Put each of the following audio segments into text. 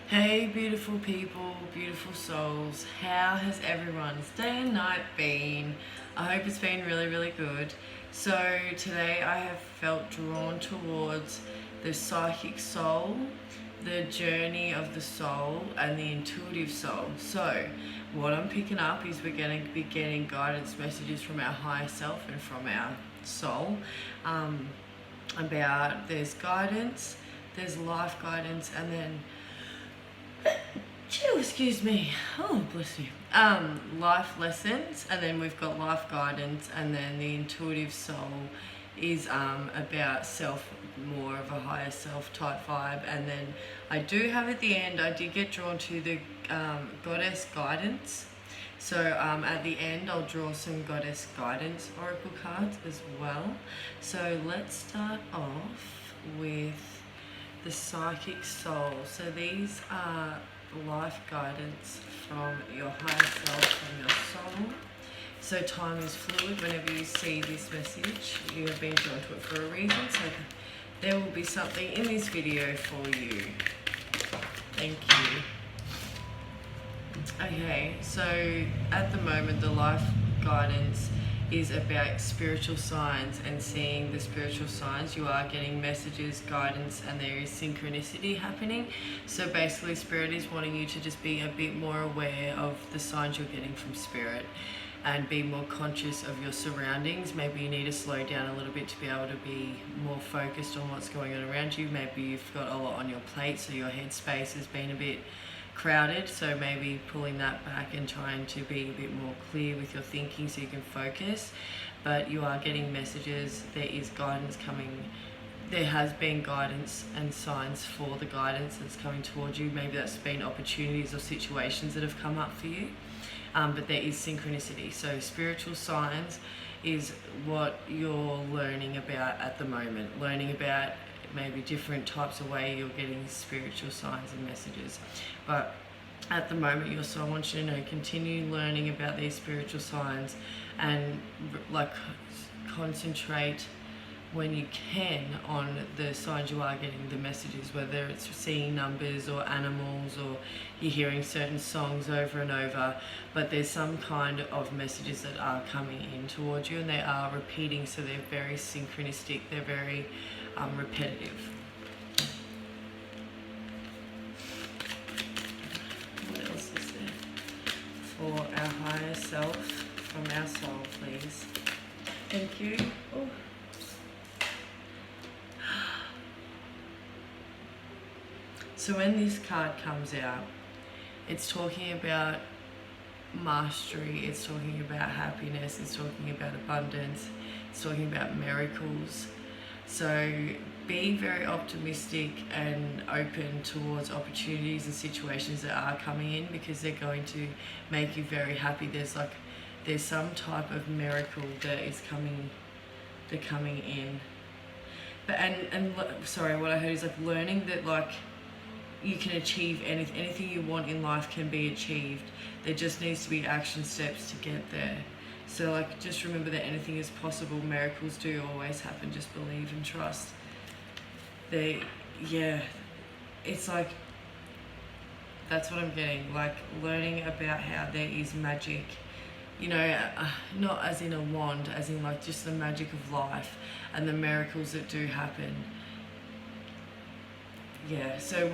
Hey beautiful people, beautiful souls, how has everyone's day and night been? I hope it's been really good. So today I have felt drawn towards the psychic soul, the journey of the soul and the intuitive soul. So what I'm picking up is we're going to be getting guidance messages from our higher self and from our soul about there's guidance, there's life guidance, and then excuse me. Oh, bless you. Life lessons, and then we've got life guidance, and then the intuitive soul is about self, more of a higher self type vibe. And then I do have at the end, I did get drawn to the goddess guidance. So at the end, I'll draw some goddess guidance oracle cards as well. So let's start off with the psychic soul. So these are life guidance from your higher self, from your soul. So time is fluid. Whenever you see this message, you have been drawn to it for a reason. So there will be something in this video for you. Thank you. Okay, so at the moment the life guidance is about spiritual signs and seeing the spiritual signs. You are getting messages, guidance, and there is synchronicity happening. So basically Spirit is wanting you to just be a bit more aware of the signs you're getting from Spirit and be more conscious of your surroundings. Maybe you need to slow down a little bit to be able to be more focused on what's going on around you. Maybe you've got a lot on your plate, so your headspace has been a bit crowded, so maybe pulling that back and trying to be a bit more clear with your thinking so you can focus. But you are getting messages, there is guidance coming, there has been guidance and signs for the guidance that's coming towards you. Maybe that's been opportunities or situations that have come up for you, but there is synchronicity. So spiritual signs is what you're learning about at the moment, learning about maybe different types of way you're getting spiritual signs and messages. But at the moment your soul wants you to know, continue learning about these spiritual signs and like concentrate when you can on the signs you are getting, the messages, whether it's seeing numbers or animals or you're hearing certain songs over and over, but there's some kind of messages that are coming in towards you and they are repeating, so they're very synchronistic, they're very repetitive. What else is there? For our higher self, from our soul, please. Thank you. Oh. So when this card comes out, it's talking about mastery, it's talking about happiness, it's talking about abundance, it's talking about miracles. So be very optimistic and open towards opportunities and situations that are coming in, because they're going to make you very happy. There's some type of miracle that is coming in. But sorry, what I heard is like learning that like you can achieve anything you want in life can be achieved. There just needs to be action steps to get there. So like just remember that anything is possible. Miracles do always happen. Just believe and trust. It's like, that's what I'm getting, like learning about how there is magic, you know, not as in a wand, as in like just the magic of life and the miracles that do happen. Yeah, so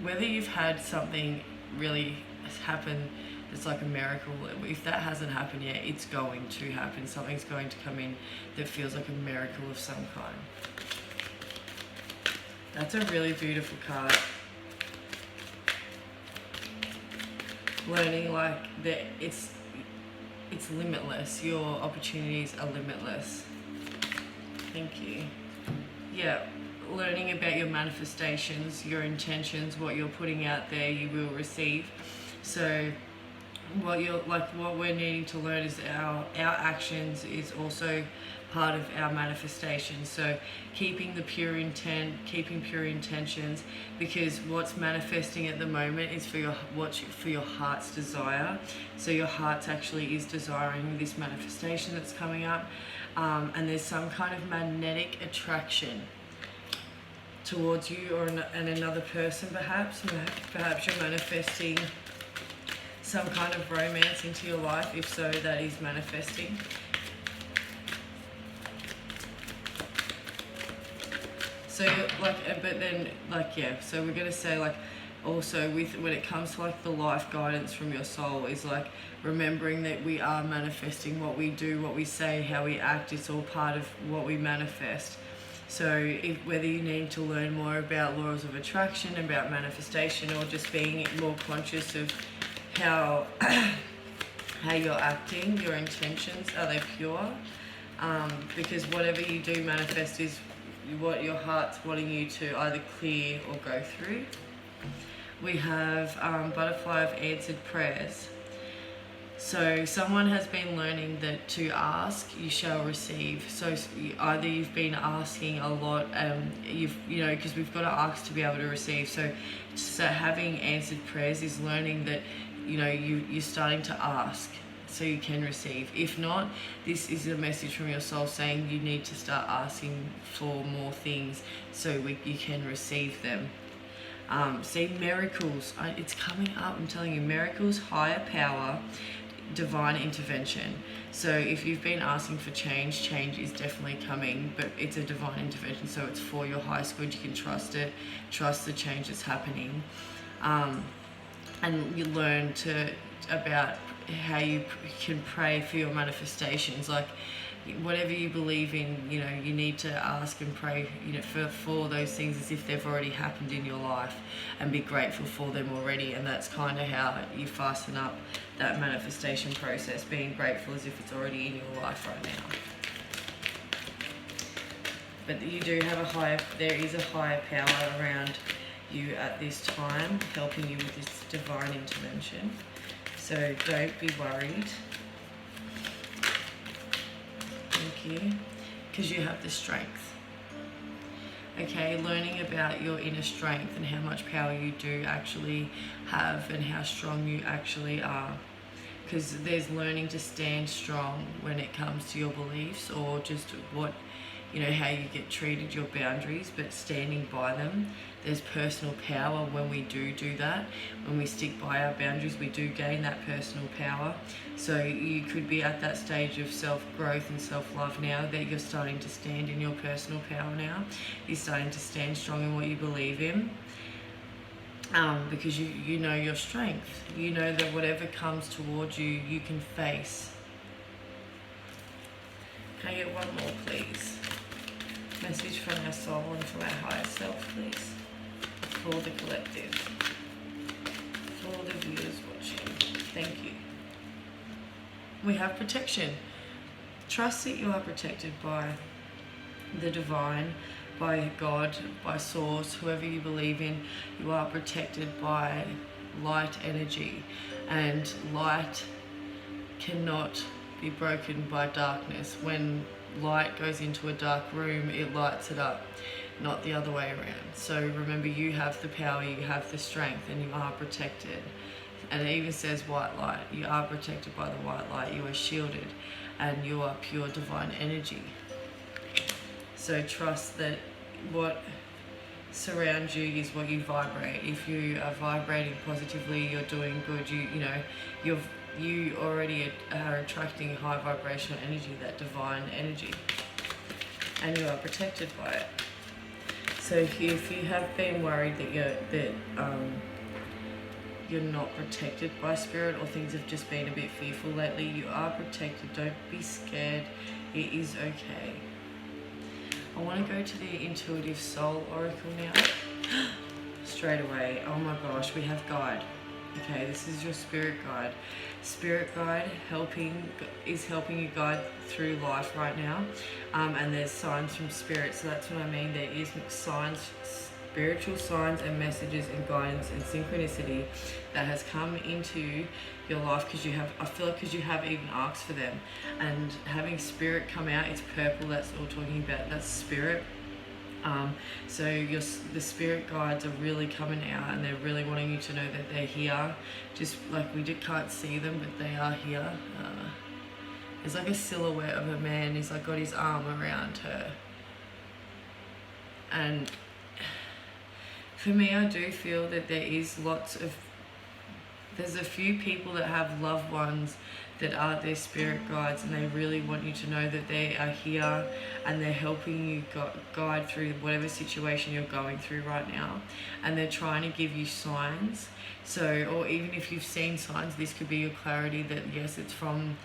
whether you've had something really happen that's like a miracle, if that hasn't happened yet, it's going to happen. Something's going to come in that feels like a miracle of some kind. That's a really beautiful card. Learning like that it's limitless. Your opportunities are limitless. Thank you. Yeah. Learning about your manifestations, your intentions, what you're putting out there, you will receive. So what we're needing to learn is our actions is also part of our manifestation. So keeping the pure intent, keeping pure intentions, because what's manifesting at the moment is for your heart's desire. So your heart actually is desiring this manifestation that's coming up, and there's some kind of magnetic attraction towards you or and another person perhaps. Perhaps you're manifesting some kind of romance into your life. If so, that is manifesting. So but then so we're gonna say also when it comes to the life guidance from your soul is remembering that we are manifesting what we do, what we say, how we act. It's all part of what we manifest. So whether you need to learn more about laws of attraction, about manifestation, or just being more conscious of how you're acting, your intentions, are they pure? Because whatever you do manifest is what your heart's wanting you to either clear or go through. We have butterfly of answered prayers. So someone has been learning that to ask, you shall receive. So either you've been asking a lot, because we've got to ask to be able to receive. So having answered prayers is learning that, you're starting to ask so you can receive. If not, this is a message from your soul saying you need to start asking for more things so you can receive them. See, miracles, it's coming up, I'm telling you, miracles, higher power, divine intervention. So if you've been asking for change is definitely coming, but it's a divine intervention, so it's for your highest good. You can trust it, trust the change that's happening, and you learn about how you can pray for your manifestations. Whatever you believe in, you need to ask and pray, for those things as if they've already happened in your life, and be grateful for them already. And that's kind of how you fasten up that manifestation process, being grateful as if it's already in your life right now. But you do have there is a higher power around you at this time, helping you with this divine intervention. So don't be worried. Thank you. Because you have the strength. Okay, learning about your inner strength and how much power you do actually have and how strong you actually are. Because there's learning to stand strong when it comes to your beliefs, or just how you get treated, your boundaries, but standing by them. There's personal power when we do that. When we stick by our boundaries, we do gain that personal power. So you could be at that stage of self-growth and self-love now, that you're starting to stand in your personal power now. You're starting to stand strong in what you believe in. Because you know your strength. You know that whatever comes towards you, you can face. Can I get one more, please? Message from our soul and from our higher self, please. For the collective. For the viewers watching. Thank you. We have protection. Trust that you are protected by the divine, by God, by source, whoever you believe in. You are protected by light energy, and light cannot be broken by darkness. When light goes into a dark room, it lights it up, not the other way around. So remember, you have the power, you have the strength, and you are protected. And it even says white light. You are protected by the white light. You are shielded, and you are pure divine energy. So trust that what surrounds you is what you vibrate. If you are vibrating positively, you're doing good. You already are attracting high vibrational energy, that divine energy, and you are protected by it. So if you have been worried that you're not protected by spirit, or things have just been a bit fearful lately, you are protected. Don't be scared. It is okay. I want to go to the Intuitive Soul Oracle now. Straight away. Oh my gosh, we have guide. Okay, this is your spirit guide. Spirit guide is helping you guide through life right now. And there's signs from spirit. So that's what I mean. There is signs, spiritual signs and messages and guidance and synchronicity that has come into your life because you have even asked for them. And having spirit come out, it's purple, that's all talking about, that's spirit. So the spirit guides are really coming out, and they're really wanting you to know that they're here. Just like can't see them, but they are here. There's like a silhouette of a man. He's got his arm around her, and for me, I do feel that there's a few people that have loved ones that are their spirit guides, and they really want you to know that they are here and they're helping you guide through whatever situation you're going through right now, and they're trying to give you signs. So, or even if you've seen signs, this could be your clarity that yes, it's from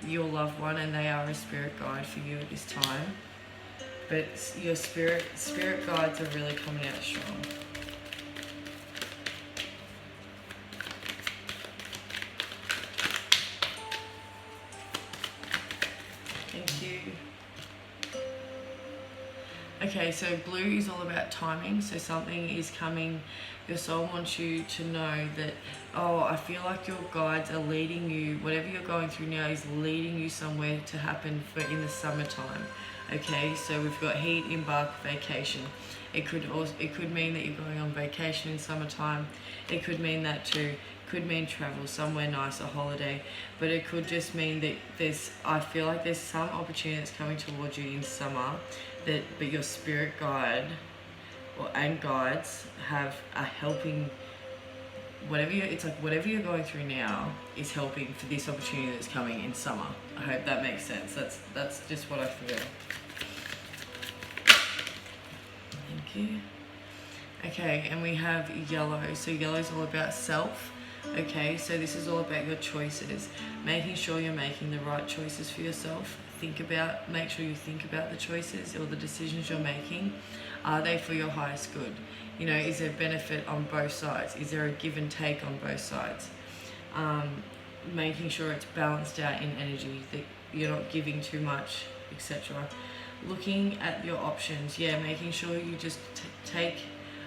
your loved one and they are a spirit guide for you at this time. But your spirit guides are really coming out strong. Thank you. Okay, so blue is all about timing. So something is coming. Your soul wants you to know that, oh, I feel like your guides are leading you, whatever you're going through now is leading you somewhere to happen for in the summertime. Okay, so we've got heat, embark, vacation. It could mean that you're going on vacation in summertime. It could mean that too. Could mean travel somewhere nice, a holiday, but it could just mean that I feel like there's some opportunity that's coming towards you in summer but your spirit guide and guides are helping whatever you're going through now is helping for this opportunity that's coming in summer. I hope that makes sense. That's just what I feel. Thank you. Okay, and we have yellow. So yellow is all about self. Okay, so this is all about your choices, making sure you're making the right choices for yourself. Make sure you think about the choices or the decisions you're making. Are they for your highest good? You know, is there benefit on both sides? Is there a give and take on both sides? Making sure it's balanced out in energy, that you're not giving too much, etc. Looking at your options, making sure you just take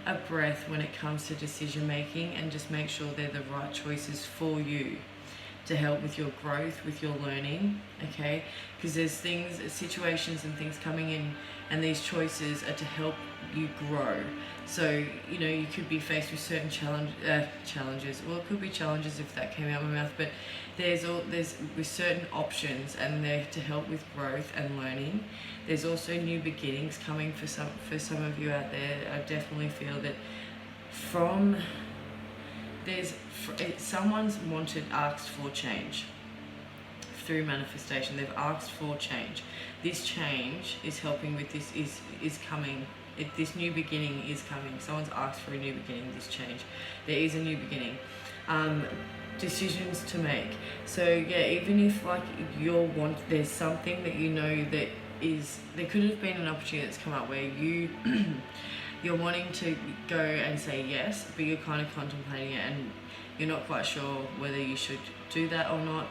a breath when it comes to decision making, and just make sure they're the right choices for you to help with your growth, with your learning. Okay, because there's situations and things coming in, and these choices are to help you grow. So you know, you could be faced with certain challenges. Well, it could be challenges if that came out of my mouth, but there's with certain options, and they're to help with growth and learning. There's also new beginnings coming for some of you out there. I definitely feel that someone's asked for change through manifestation. They've asked for change. This change is helping with this, is coming. This new beginning is coming. Someone's asked for a new beginning, this change. There is a new beginning. Decisions to make. So even if there's something that you know that there could have been an opportunity that's come up where you're wanting to go and say yes, but you're kind of contemplating it and you're not quite sure whether you should do that or not.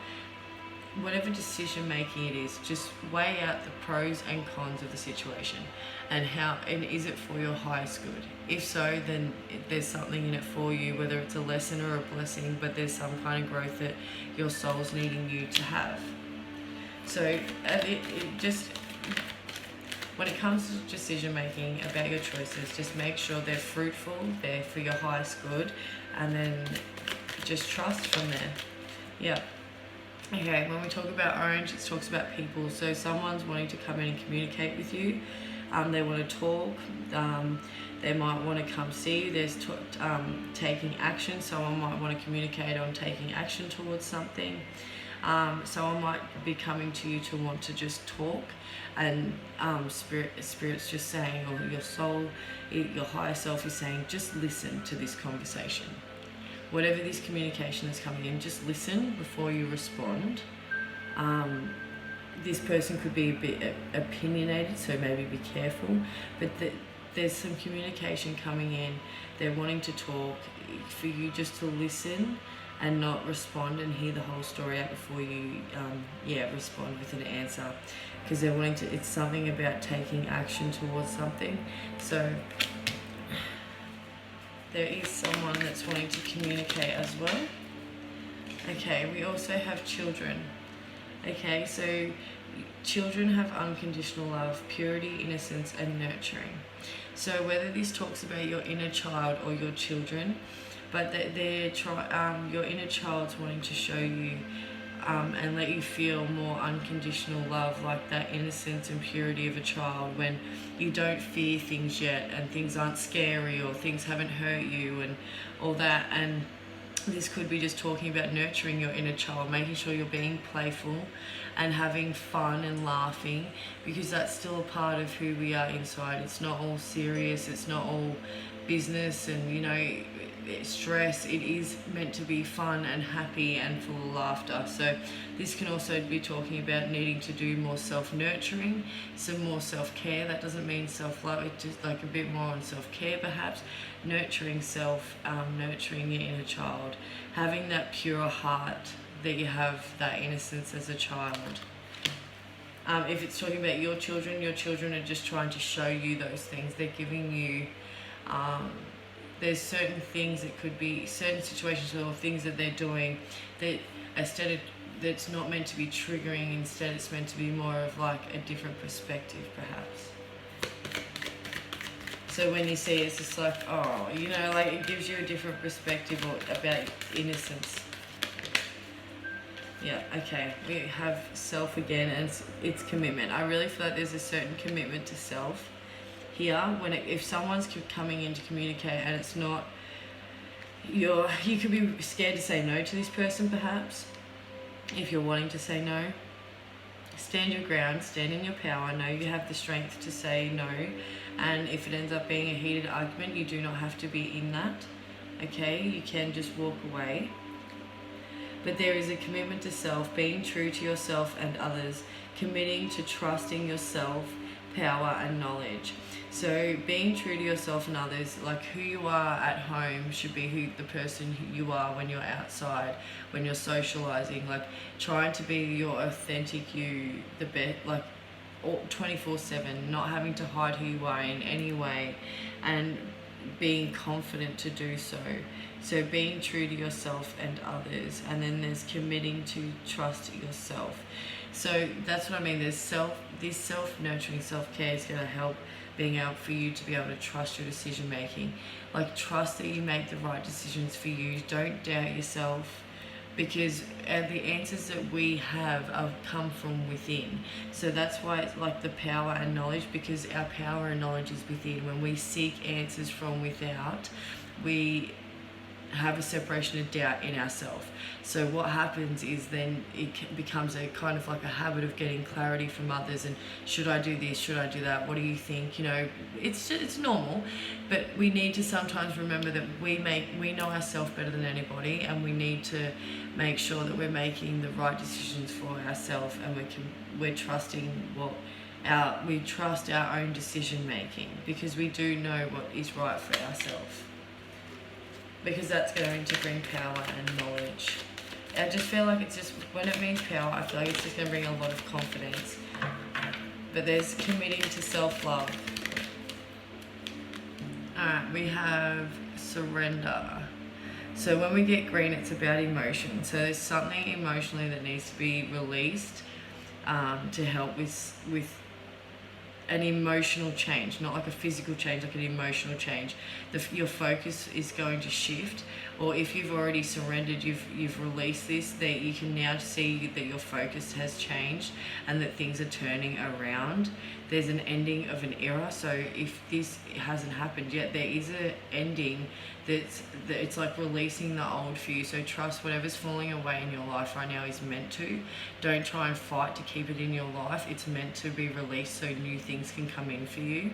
Whatever decision making it is, just weigh out the pros and cons of the situation, and is it for your highest good? If so, then there's something in it for you, whether it's a lesson or a blessing, but there's some kind of growth that your soul's needing you to have. So when it comes to decision making about your choices, just make sure they're fruitful, they're for your highest good, and then just trust from there. Yeah. Okay, when we talk about orange, it talks about people. So someone's wanting to come in and communicate with you. They want to talk. They might want to come see you. There's taking action. Someone might want to communicate on taking action towards something. Someone might be coming to you to want to just talk, and spirit's just saying, or your soul, your higher self is saying, just listen to this conversation. Whatever this communication is coming in, just listen before you respond. This person could be a bit opinionated, so maybe be careful, but there's some communication coming in. They're wanting to talk, for you just to listen and not respond and hear the whole story out before you respond with an answer, because they're wanting to, it's something about taking action towards something. So there is someone that's wanting to communicate as well. Okay, we also have children. Okay, so children have unconditional love, purity, innocence, and nurturing. So whether this talks about your inner child or your children, but your inner child's wanting to show you and let you feel more unconditional love, like that innocence and purity of a child, when you don't fear things yet and things aren't scary or things haven't hurt you and all that. And this could be just talking about nurturing your inner child, making sure you're being playful and having fun and laughing, because that's still a part of who we are inside. It's not all serious, it's not all business and, you know, stress. It is meant to be fun and happy and full of laughter. So this can also be talking about needing to do more self-nurturing, some more self-care. That doesn't mean self-love, it's just like a bit more on self-care perhaps. Nurturing self, nurturing your inner child, having that pure heart that you have, that innocence as a child. If it's talking about your children are just trying to show you those things. They're giving you, there's certain things, that could be certain situations or things that they're doing that instead of, that's not meant to be triggering, instead it's meant to be more of like a different perspective perhaps. So when you see it, it's just like, oh, you know, like it gives you a different perspective about innocence. Yeah, okay, we have self again, and it's commitment. I really feel like there's a certain commitment to self here. When if someone's coming in to communicate and it's not, you could be scared to say no to this person perhaps. If you're wanting to say no, stand your ground, stand in your power, know you have the strength to say no, and if it ends up being a heated argument, you do not have to be in that, okay? You can just walk away. But there is a commitment to self, being true to yourself and others, committing to trusting yourself, power and knowledge. So being true to yourself and others, like who you are at home should be the person who you are when you're outside, when you're socializing, like trying to be your authentic you, the best, like 24/7, not having to hide who you are in any way, and being confident to do so. So being true to yourself and others, and then there's committing to trust yourself. So that's what I mean. This self-nurturing, self-care is going to help being able for you to be able to trust your decision making. Like trust that you make the right decisions for you. Don't doubt yourself, because the answers that we have come from within. So that's why it's like the power and knowledge, because our power and knowledge is within. When we seek answers from without, we have a separation of doubt in ourselves. So what happens is then it becomes a kind of like a habit of getting clarity from others, and should I do this, should I do that, what do you think, you know, it's normal, but we need to sometimes remember that we know ourselves better than anybody, and we need to make sure that we're making the right decisions for ourselves, and we're trusting we trust our own decision making, because we do know what is right for ourselves. Because that's going to bring power and knowledge. I just feel like it's just, when it means power, I feel like it's just going to bring a lot of confidence. But there's committing to self-love. Alright, we have surrender. So when we get green, it's about emotion. So there's something emotionally that needs to be released to help with an emotional change, not like a physical change, like an emotional change. Your focus is going to shift, or if you've already surrendered, you've released this, that you can now see that your focus has changed and that things are turning around. There's an ending of an era. So if this hasn't happened yet, there is an ending that it's like releasing the old for you. So trust whatever's falling away in your life right now is meant to. Don't try and fight to keep it in your life. It's meant to be released so new things can come in for you.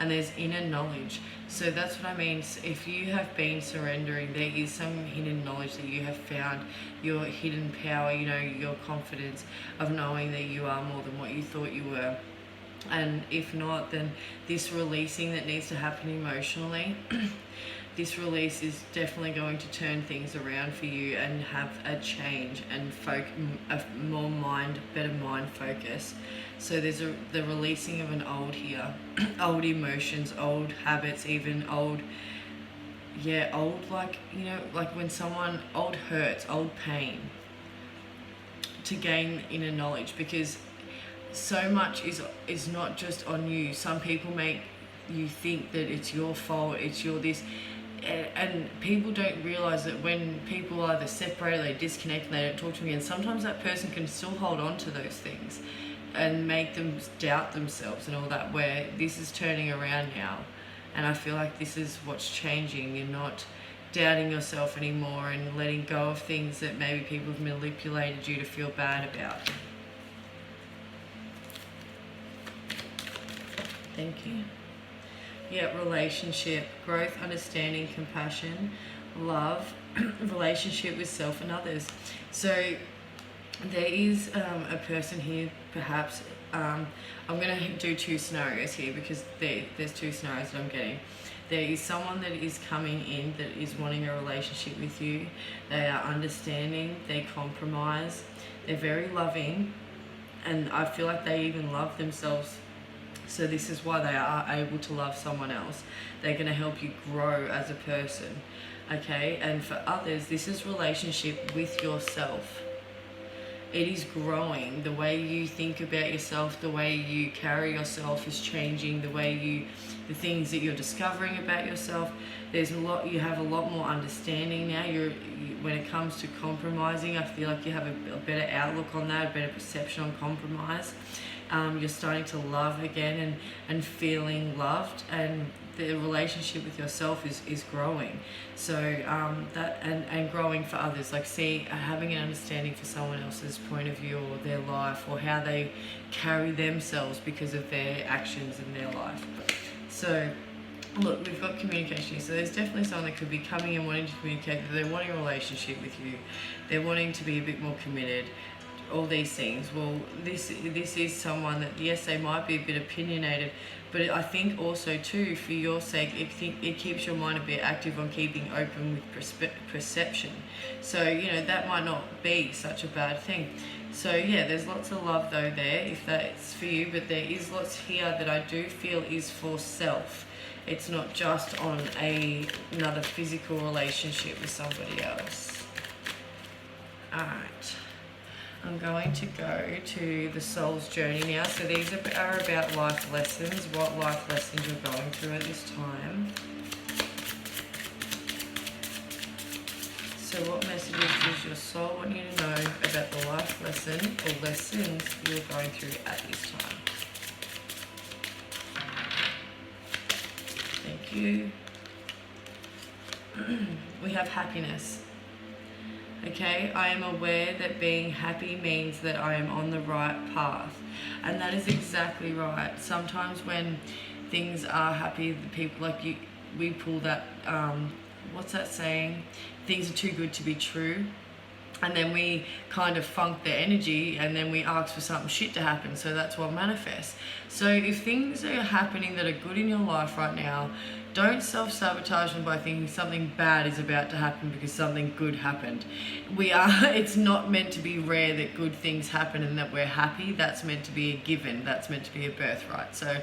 And there's inner knowledge. So that's what I mean. If you have been surrendering, there is some hidden knowledge that you have found, your hidden power, you know, your confidence of knowing that you are more than what you thought you were. And if not, then this releasing that needs to happen emotionally, this release is definitely going to turn things around for you and have a change and better mind focus. So there's the releasing of an old here, old emotions, old habits, even old, like, you know, like when old hurts, old pain, to gain inner knowledge, because so much is not just on you. Some people make you think that it's your fault, it's your this. and people don't realize that when people either separate or they disconnect and they don't talk to me, and sometimes that person can still hold on to those things and make them doubt themselves and all that, where this is turning around now. And I feel like this is what's changing. You're not doubting yourself anymore and letting go of things that maybe people have manipulated you to feel bad about. Thank you. Yeah, relationship, growth, understanding, compassion, love, relationship with self and others. So there is a person here, perhaps, I'm going to do two scenarios here because there's two scenarios that I'm getting. There is someone that is coming in that is wanting a relationship with you. They are understanding, they compromise, they're very loving, and I feel like they even love themselves. So this is why they are able to love someone else. They're going to help you grow as a person, okay? And for others, this is relationship with yourself. It is growing. The way you think about yourself, the way you carry yourself is changing. The things that you're discovering about yourself. You have a lot more understanding now. When it comes to compromising, I feel like you have a better outlook on that, a better perception on compromise. You're starting to love again and feeling loved, and the relationship with yourself is growing. So that and growing for others, like having an understanding for someone else's point of view or their life or how they carry themselves because of their actions in their life. So look, we've got communication here. So there's definitely someone that could be coming and wanting to communicate, that they're wanting a relationship with you, they're wanting to be a bit more committed, all these things. Well, this is someone that, yes, they might be a bit opinionated, but I think also too, for your sake, it keeps your mind a bit active on keeping open with perception. So, that might not be such a bad thing. So yeah, there's lots of love though there, if that's for you, but there is lots here that I do feel is for self. It's not just on another physical relationship with somebody else. Alright. I'm going to go to the soul's journey now. So these are about life lessons, what life lessons you're going through at this time. So what messages does your soul want you to know about the life lesson or lessons you're going through at this time? Thank you. We have happiness. Okay, I am aware that being happy means that I am on the right path. And that is exactly right. Sometimes when things are happy, the people we pull that, what's that saying? Things are too good to be true. And then we kind of funk their energy and then we ask for something shit to happen. So that's what manifests. So if things are happening that are good in your life right now, don't self-sabotage them by thinking something bad is about to happen because something good happened. It's not meant to be rare that good things happen and that we're happy. That's meant to be a given. That's meant to be a birthright. So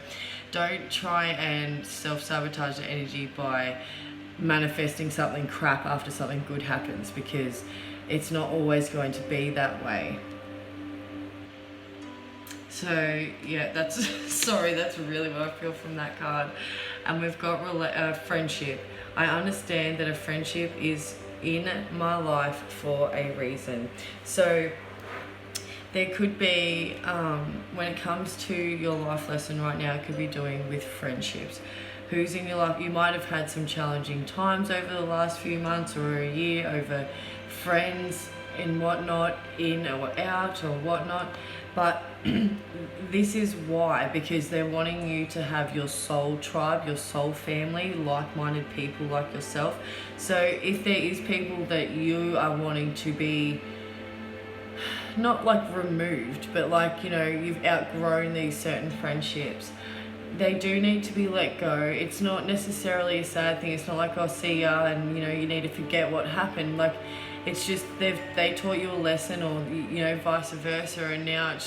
don't try and self-sabotage the energy by manifesting something crap after something good happens, because it's not always going to be that way. So yeah, that's really what I feel from that card. And we've got friendship. I understand that a friendship is in my life for a reason. So there could be, when it comes to your life lesson right now, it could be doing with friendships. Who's in your life? You might have had some challenging times over the last few months or a year over friends and whatnot, in or out or whatnot. But this is why, because they're wanting you to have your soul tribe, your soul family, like-minded people like yourself. So if there is people that you are wanting to be, not like removed, but like, you've outgrown these certain friendships, they do need to be let go. It's not necessarily a sad thing. It's not like, oh, see ya, and you need to forget what happened. Like, it's just they taught you a lesson, or vice versa, and now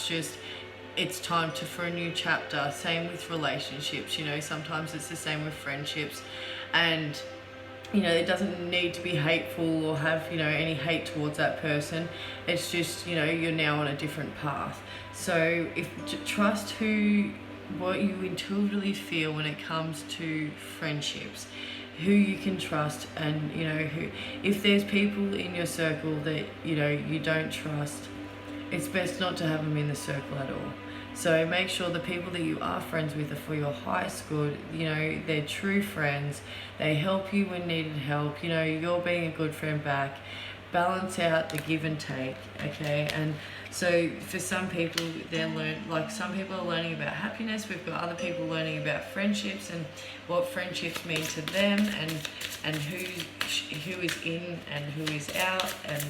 it's time for a new chapter. Same with relationships. Sometimes it's the same with friendships, and it doesn't need to be hateful or have any hate towards that person. It's just you're now on a different path. So what you intuitively feel when it comes to friendships. who you can trust, and who, if there's people in your circle that you don't trust, it's best not to have them in the circle at all. So make sure the people that you are friends with are for your highest good. They're true friends. They help you when needed help. You're being a good friend back. Balance out the give and take, okay? And so for some people, some people are learning about happiness. We've got other people learning about friendships and what friendships mean to them, and who is in and who is out. And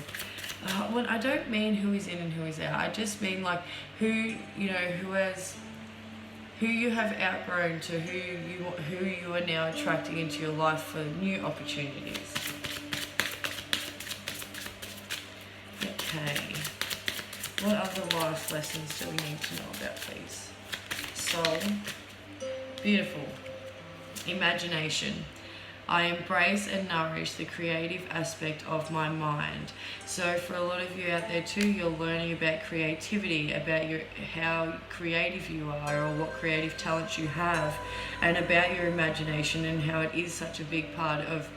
well, I don't mean who is in and who is out. I just mean like who you have outgrown to who you are now attracting into your life for new opportunities. Okay. What other life lessons do we need to know about, please? Soul. Beautiful. Imagination. I embrace and nourish the creative aspect of my mind. So for a lot of you out there too, you're learning about creativity, about how creative you are, or what creative talents you have, and about your imagination and how it is such a big part of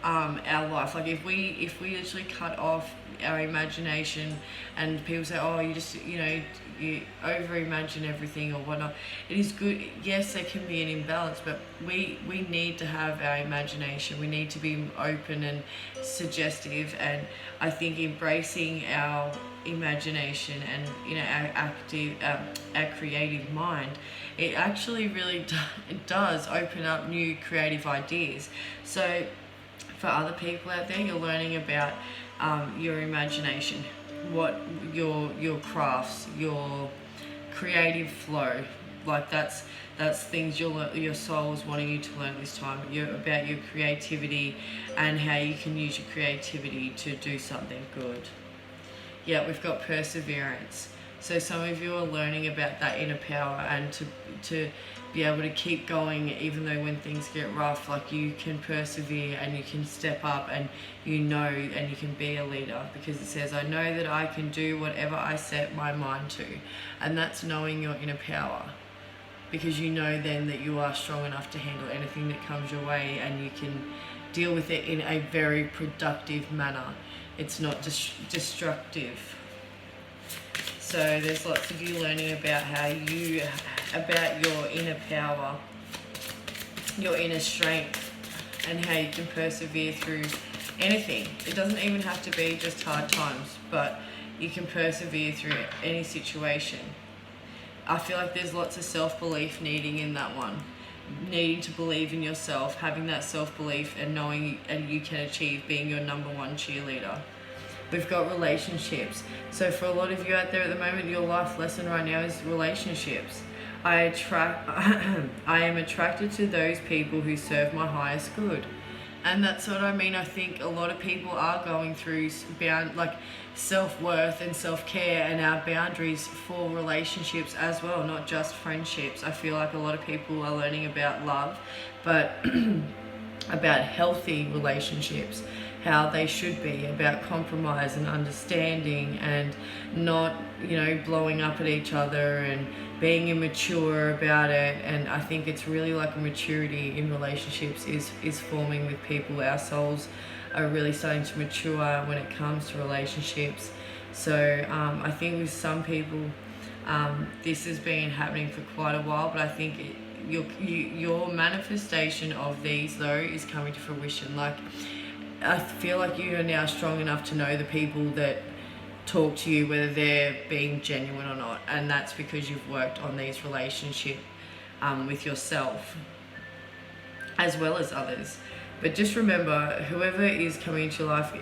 our life. Like if we literally cut off our imagination, and people say, oh, you just you over imagine everything or whatnot, it is good. Yes, there can be an imbalance, but we need to have our imagination. We need to be open and suggestive, and I think embracing our imagination and our creative mind, it actually really does open up new creative ideas. So for other people out there, you're learning about your imagination, what your crafts, your creative flow, like that's things your soul is wanting you to learn this time. About your creativity and how you can use your creativity to do something good. Yeah, we've got perseverance. So some of you are learning about that inner power, and to be able to keep going even though when things get rough, like you can persevere and you can step up, and and you can be a leader, because it says, I know that I can do whatever I set my mind to. And that's knowing your inner power, because then that you are strong enough to handle anything that comes your way, and you can deal with it in a very productive manner. It's not destructive. So there's lots of you learning about about your inner power, your inner strength, and how you can persevere through anything. It doesn't even have to be just hard times, but you can persevere through any situation. I feel like there's lots of self-belief needing in that one. Needing to believe in yourself, having that self-belief, and knowing and you can achieve being your number one cheerleader. We've got relationships. So for a lot of you out there at the moment, your life lesson right now is relationships. I am attracted to those people who serve my highest good. And that's what I mean. I think a lot of people are going through self-worth and self-care, and our boundaries for relationships as well, not just friendships. I feel like a lot of people are learning about love, but about healthy relationships, how they should be, about compromise and understanding, and not blowing up at each other and being immature about it. And I think it's really like a maturity in relationships is forming with people. Our souls are really starting to mature when it comes to relationships. So I think with some people this has been happening for quite a while, but I think your manifestation of these though is coming to fruition. Like, I feel like you are now strong enough to know the people that talk to you, whether they're being genuine or not, and that's because you've worked on these relationships with yourself as well as others. But just remember, whoever is coming into your life,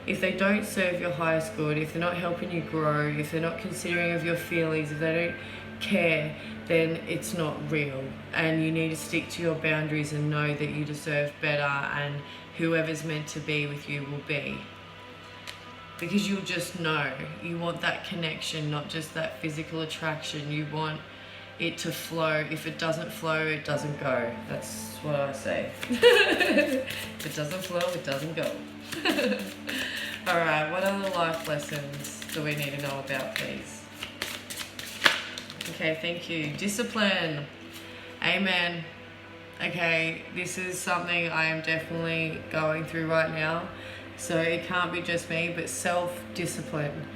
if they don't serve your highest good, if they're not helping you grow, if they're not considering of your feelings, if they don't care, then it's not real. And you need to stick to your boundaries and know that you deserve better, and whoever's meant to be with you will be. Because you'll just know. You want that connection, not just that physical attraction. You want it to flow. If it doesn't flow, it doesn't go. That's what I say. If it doesn't flow, it doesn't go. Alright, what other life lessons do we need to know about, please? Okay, thank you. Discipline. Amen. Okay, this is something I am definitely going through right now. So it can't be just me, but self-discipline.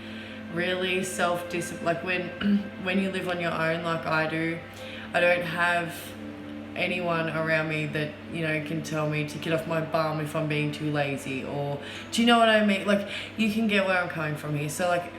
Really self-discipline. Like when you live on your own like I do, I don't have anyone around me that, you know, can tell me to get off my bum if I'm being too lazy, or do you know what I mean? Like, you can get where I'm coming from here. So like,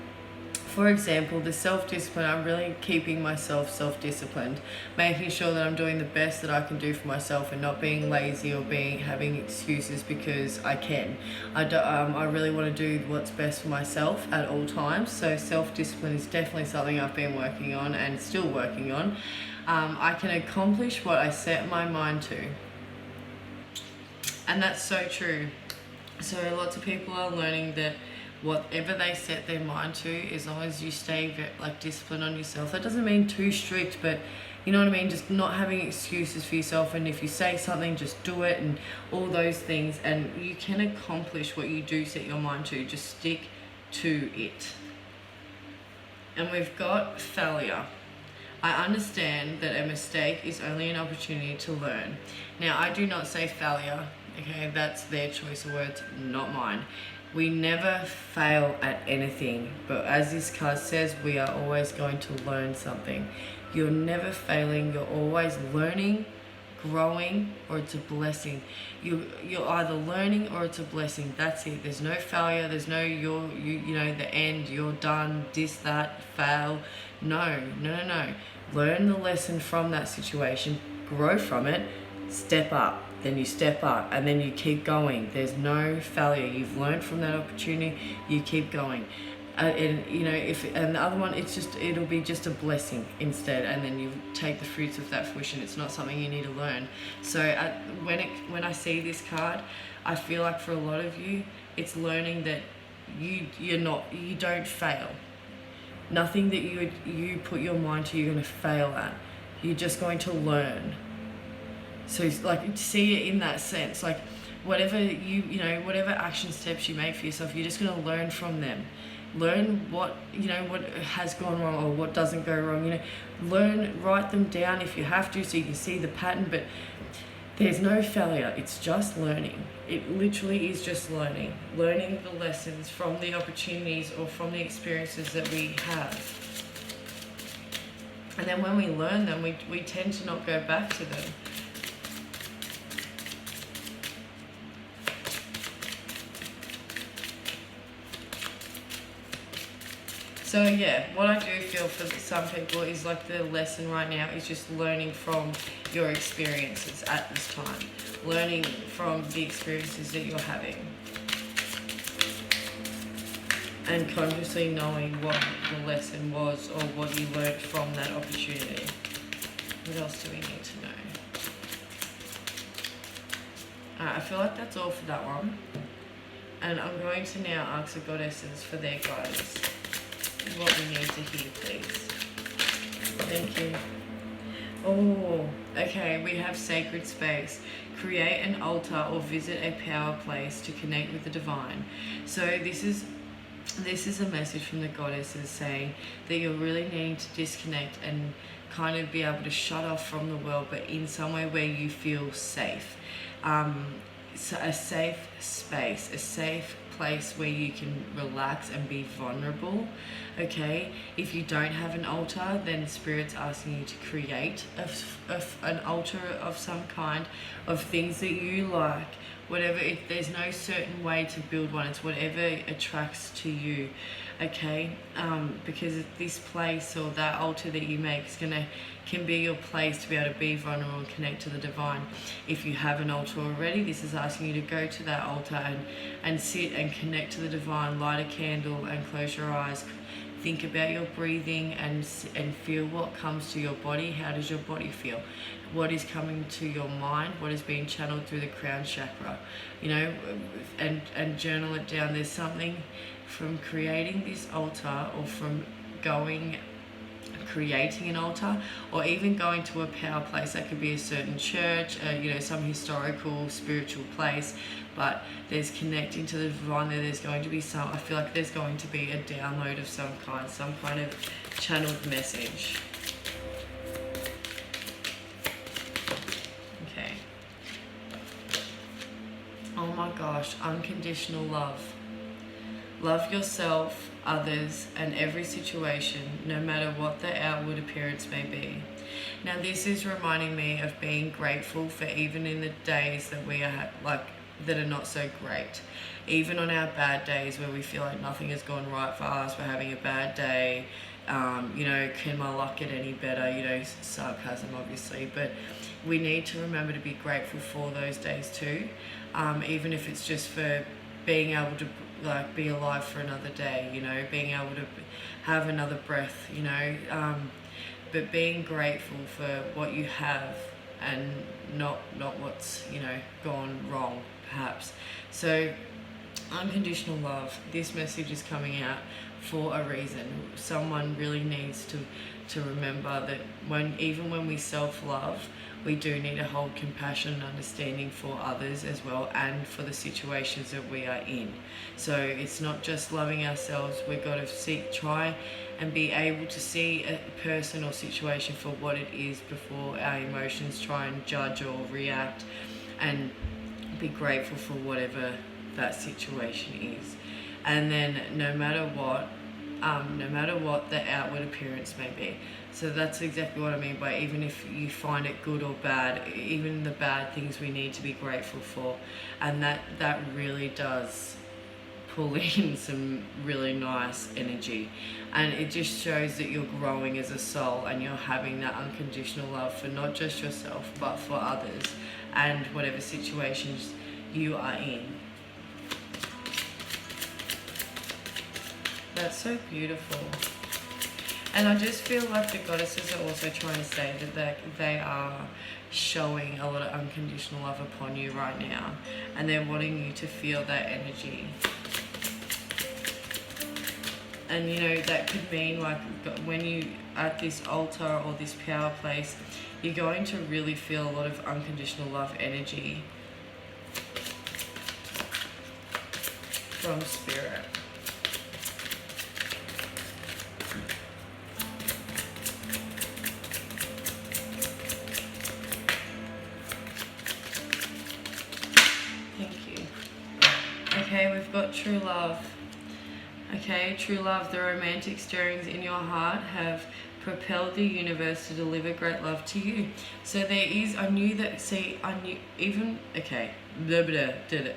for example, the self-discipline, I'm really keeping myself self-disciplined, making sure that I'm doing the best that I can do for myself and not being lazy or having excuses because I can. I really want to do what's best for myself at all times. So self-discipline is definitely something I've been working on and still working on. I can accomplish what I set my mind to. And that's so true. So lots of people are learning that whatever they set their mind to, as long as you stay disciplined on yourself, that doesn't mean too strict, but you know what I mean, just not having excuses for yourself, and if you say something, just do it, and all those things, and you can accomplish what you do set your mind to. Just stick to it. And we've got failure. I understand that a mistake is only an opportunity to learn. Now, I do not say failure, okay? That's their choice of words, not mine. We never fail at anything, but as this card says, we are always going to learn something. You're never failing, you're always learning, growing, or it's a blessing. You're either learning or it's a blessing. That's it. There's no failure, there's no you know, the end, you're done, this, that, fail. No. Learn the lesson from that situation, grow from it, step up. Then you step up, and then you keep going. There's no failure. You've learned from that opportunity, you keep going. And you know, and the other one, it'll be just a blessing instead, and then you take the fruits of that fruition. It's not something you need to learn. So when I see this card, I feel like for a lot of you, it's learning that you don't fail. Nothing that you put your mind to, you're going to fail at. You're just going to learn. So like, see it in that sense, like whatever whatever action steps you make for yourself, you're just going to learn from them. Learn what has gone wrong or what doesn't go wrong. Write them down if you have to, so you can see the pattern. But there's no failure. It's just learning. It literally is just learning the lessons from the opportunities or from the experiences that we have. And then when we learn them, we tend to not go back to them. So yeah, what I do feel for some people is like the lesson right now is just learning from your experiences at this time. Learning from the experiences that you're having. And consciously knowing what the lesson was or what you learned from that opportunity. What else do we need to know? I feel like that's all for that one. And I'm going to now ask the goddesses for their guidance. What we need to hear, please. Thank you. Oh, okay, we have sacred space. Create an altar or visit a power place to connect with the divine. So this is a message from the goddesses saying that you're really needing to disconnect and kind of be able to shut off from the world, but in somewhere where you feel safe. So a safe space, a safe place where you can relax and be vulnerable. Okay, if you don't have an altar, then Spirit's asking you to create an altar of some kind, of things that you like, whatever. There's no certain way to build one, it's whatever attracts to you. Okay, because this place or that altar that you make can be your place to be able to be vulnerable and connect to the divine. If you have an altar already, this is asking you to go to that altar and sit and connect to the divine. Light a candle and close your eyes. Think about your breathing and feel what comes to your body. How does your body feel? What is coming to your mind? What is being channeled through the crown chakra? And journal it down. There's something from creating this altar, or from creating an altar, or even going to a power place. That could be a certain church, some historical spiritual place, but there's connecting to the divine there. There's going to be I feel like there's going to be a download of some kind of channeled message. Okay. unconditional love. Love yourself, others, and every situation, no matter what the outward appearance may be. Now, this is reminding me of being grateful for even in the days that we are that are not so great. Even on our bad days where we feel like nothing has gone right for us, we're having a bad day. Can my luck get any better? Sarcasm, obviously, but we need to remember to be grateful for those days too, even if it's just for being able to be alive for another day, being able to have another breath, but being grateful for what you have and not what's gone wrong perhaps. So unconditional love, this message is coming out for a reason. Someone really needs to remember that even when we self-love, we do need to hold compassion and understanding for others as well, and for the situations that we are in. So it's not just loving ourselves, we've got to try and be able to see a person or situation for what it is before our emotions try and judge or react, and be grateful for whatever that situation is. And then no matter what the outward appearance may be. So that's exactly what I mean by even if you find it good or bad, even the bad things we need to be grateful for. And that really does pull in some really nice energy. And it just shows that you're growing as a soul and you're having that unconditional love for not just yourself, but for others and whatever situations you are in. That's so beautiful. And I just feel like the goddesses are also trying to say that they are showing a lot of unconditional love upon you right now. And they're wanting you to feel that energy. And that could mean when you at this altar or this power place, you're going to really feel a lot of unconditional love energy from spirit. Okay, we've got true love. Okay, true love, the romantic stirrings in your heart have propelled the universe to deliver great love to you. So there is, did it.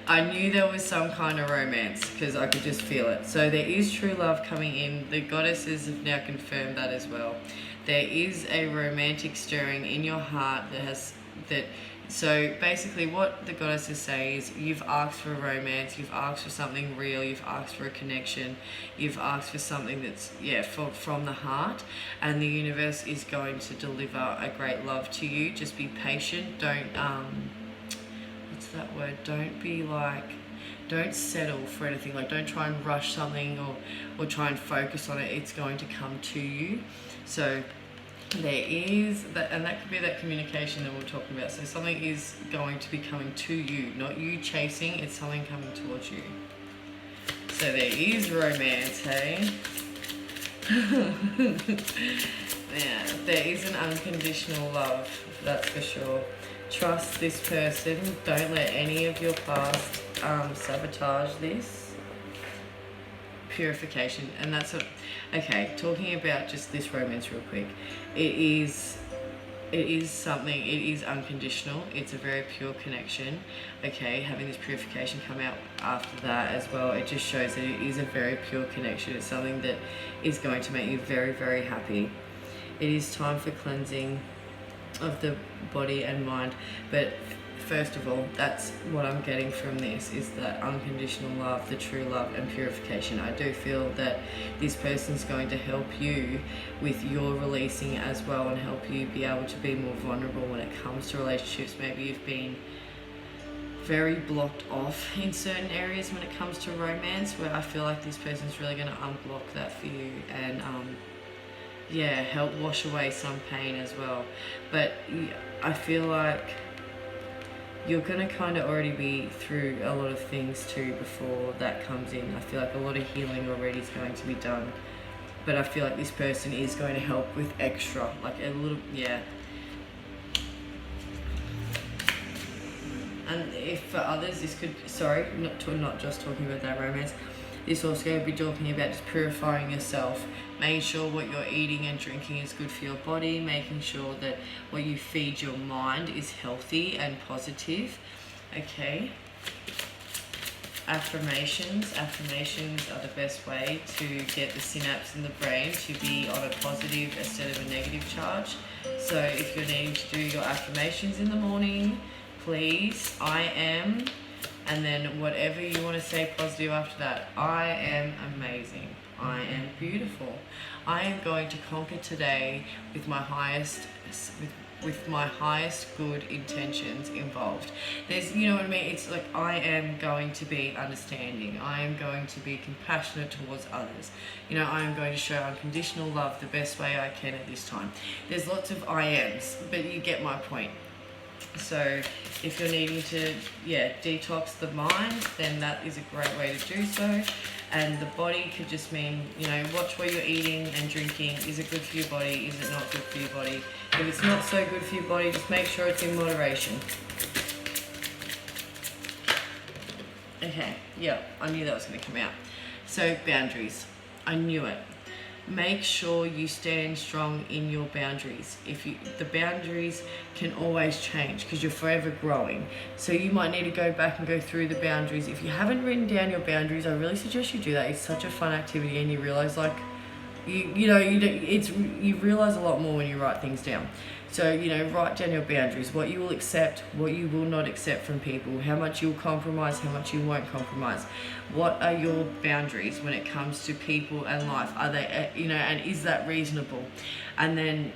I knew there was some kind of romance because I could just feel it. So there is true love coming in. The goddesses have now confirmed that as well. There is a romantic stirring in your heart so basically what the goddesses say is you've asked for romance, you've asked for something real, you've asked for a connection, you've asked for something that's, from the heart, and the universe is going to deliver a great love to you. Just be patient. Don't, don't settle for anything. Don't try and rush something or try and focus on it. It's going to come to you. So there is that, and that could be that communication that we're talking about. So something is going to be coming to you, not you chasing, it's something coming towards you. So there is romance, hey? Yeah, there is an unconditional love, that's for sure. Trust this person. Don't let any of your past sabotage this. Purification, and that's what. Okay, talking about just this romance real quick. It is something. It is unconditional. It's a very pure connection. Okay, having this purification come out after that as well, it just shows that it is a very pure connection. It's something that is going to make you very, very happy. It is time for cleansing of the body and mind, but first of all, that's what I'm getting from this, is that unconditional love, the true love and purification. I do feel that this person's going to help you with your releasing as well, and help you be able to be more vulnerable when it comes to relationships. Maybe you've been very blocked off in certain areas when it comes to romance, where I feel like this person's really going to unblock that for you and help wash away some pain as well. But I feel like you're going to kind of already be through a lot of things too before that comes in. I feel like a lot of healing already is going to be done. But I feel like this person is going to help with extra, And if for others, this could, sorry, not just talking about that romance, this also going to be talking about just purifying yourself, making sure what you're eating and drinking is good for your body, making sure that what you feed your mind is healthy and positive. Okay. Affirmations. Affirmations are the best way to get the synapse in the brain to be on a positive instead of a negative charge. So if you're needing to do your affirmations in the morning, please, I am, and then whatever you want to say positive after that. I am amazing. I am beautiful. I am going to conquer today with my highest good intentions involved. There's, you know what I mean? It's like, I am going to be understanding. I am going to be compassionate towards others. You know, I am going to show unconditional love the best way I can at this time. There's lots of I ams, but you get my point. So if you're needing to, detox the mind, then that is a great way to do so. And the body could just mean, you know, watch what you're eating and drinking. Is it good for your body? Is it not good for your body? If it's not so good for your body, just make sure it's in moderation. Okay, I knew that was going to come out. So boundaries, I knew it. Make sure you stand strong in your boundaries. The boundaries can always change because you're forever growing. So you might need to go back and go through the boundaries. If you haven't written down your boundaries, I really suggest you do that. It's such a fun activity, and you realize you realize a lot more when you write things down. So, write down your boundaries, what you will accept, what you will not accept from people, how much you'll compromise, how much you won't compromise. What are your boundaries when it comes to people and life? Are they, and is that reasonable? And then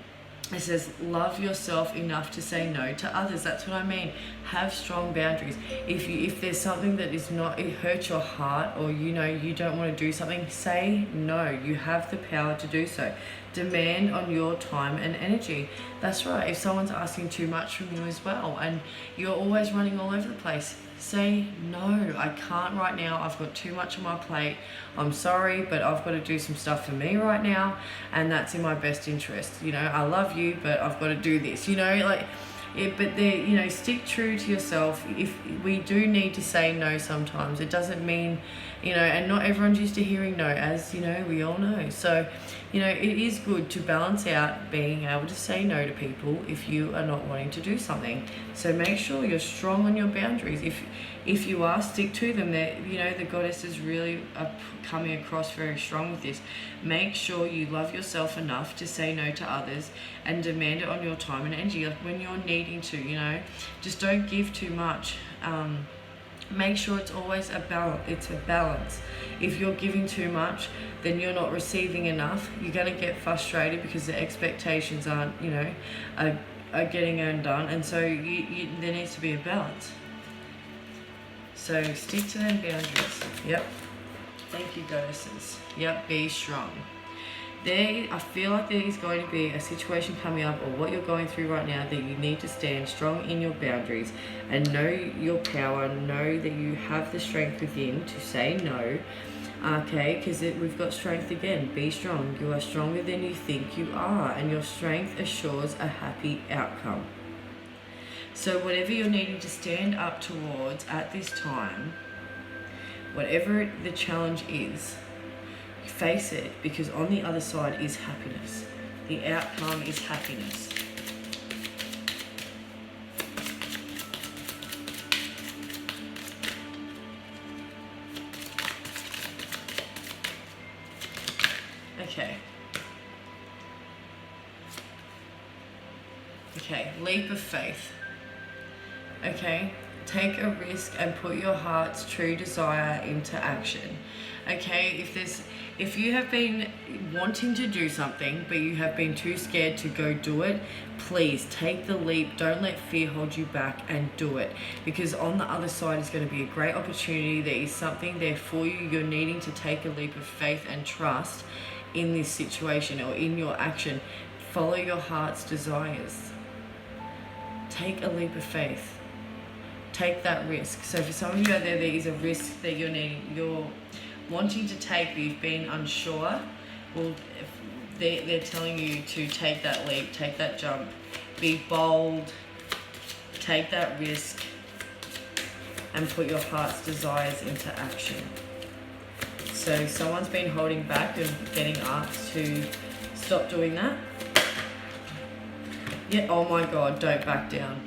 it says, love yourself enough to say no to others. That's what I mean. Have strong boundaries. If there's something that is not, it hurts your heart, or you don't want to do something, say no. You have the power to do so. Demand on your time and energy. That's right. If someone's asking too much from you as well, and you're always running all over the place, say no. I can't right now. I've got too much on my plate. I'm sorry, but I've got to do some stuff for me right now, and that's in my best interest. I love you, but I've got to do this. But stick true to yourself. If we do need to say no sometimes, it doesn't mean, and not everyone's used to hearing no, as we all know. So, it is good to balance out being able to say no to people if you are not wanting to do something. So make sure you're strong on your boundaries. If you are, stick to them. The goddesses really are coming across very strong with this. Make sure you love yourself enough to say no to others and demand it on your time and energy. Like when you're needing to, just don't give too much. Make sure it's always a balance. It's a balance. If you're giving too much, then you're not receiving enough. You're going to get frustrated because the expectations aren't, are getting undone. And so there needs to be a balance. So stick to them boundaries. Yep. Thank you, goddesses. Yep, be strong. I feel like there is going to be a situation coming up, or what you're going through right now, that you need to stand strong in your boundaries and know your power, know that you have the strength within to say no. Okay, because we've got strength again. Be strong. You are stronger than you think you are, and your strength assures a happy outcome. So whatever you're needing to stand up towards at this time, whatever the challenge is, face it, because on the other side is happiness. The outcome is happiness. Okay, leap of faith. Okay, take a risk and put your heart's true desire into action. Okay, if you have been wanting to do something but you have been too scared to go do it, please take the leap. Don't let fear hold you back, and do it, because on the other side is going to be a great opportunity. There is something there for you. You're needing to take a leap of faith and trust in this situation or in your action. Follow your heart's desires. Take a leap of faith. Take that risk. So for some of you out there is a risk that you're wanting to take, but you've been unsure. Well, they're telling you to take that leap, take that jump, be bold, take that risk, and put your heart's desires into action. So someone's been holding back and getting asked to stop doing that. Yeah, oh my God, don't back down.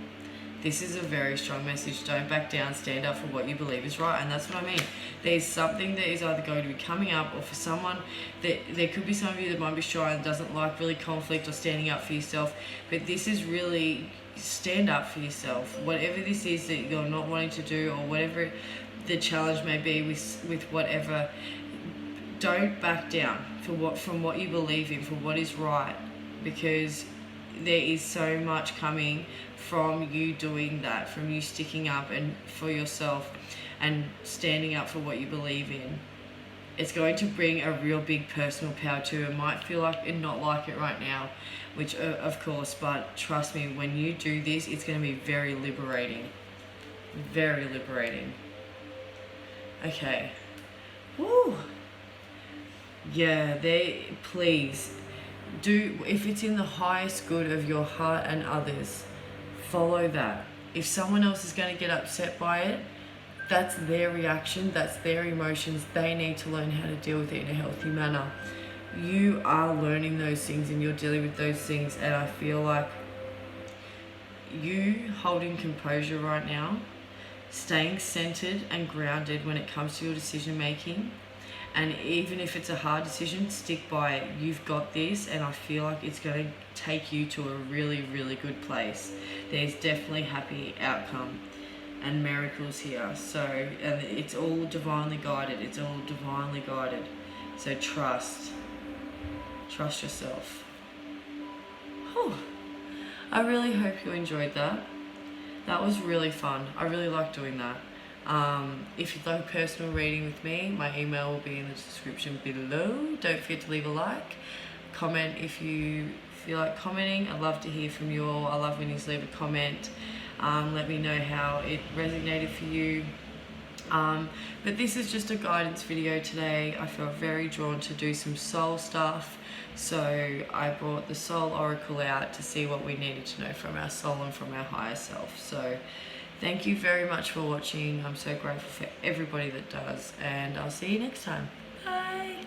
This is a very strong message. Don't back down, stand up for what you believe is right. And that's what I mean. There's something that is either going to be coming up, or for someone that there could be some of you that might be shy and doesn't like really conflict or standing up for yourself. But this is really, stand up for yourself. Whatever this is that you're not wanting to do, or whatever the challenge may be with whatever, don't back down from what you believe in, for what is right, because there is so much coming from you doing that, from you sticking up and for yourself and standing up for what you believe in. It's going to bring a real big personal power to it. It might feel like and not like it right now, which of course, but trust me, when you do this, it's going to be very liberating. Very liberating. Okay. Woo. Yeah, please do, if it's in the highest good of your heart and others, follow that. If someone else is going to get upset by it, that's their reaction, that's their emotions. They need to learn how to deal with it in a healthy manner. You are learning those things and you're dealing with those things, and I feel like you holding composure right now, staying centered and grounded when it comes to your decision making, and even if it's a hard decision, stick by it. You've got this, and I feel like it's going to take you to a really, really good place. There's definitely happy outcome and miracles here. So, and it's all divinely guided. It's all divinely guided. So trust yourself. Whew. I really hope you enjoyed that. That was really fun. I really like doing that. If you'd like a personal reading with me, my email will be in the description below. Don't forget to leave a like. Comment if you feel like commenting. I love to hear from you all. I love when you leave a comment. Let me know how it resonated for you. But this is just a guidance video today. I felt very drawn to do some soul stuff. So I brought the Soul Oracle out to see what we needed to know from our soul and from our higher self. So thank you very much for watching. I'm so grateful for everybody that does, and I'll see you next time. Bye.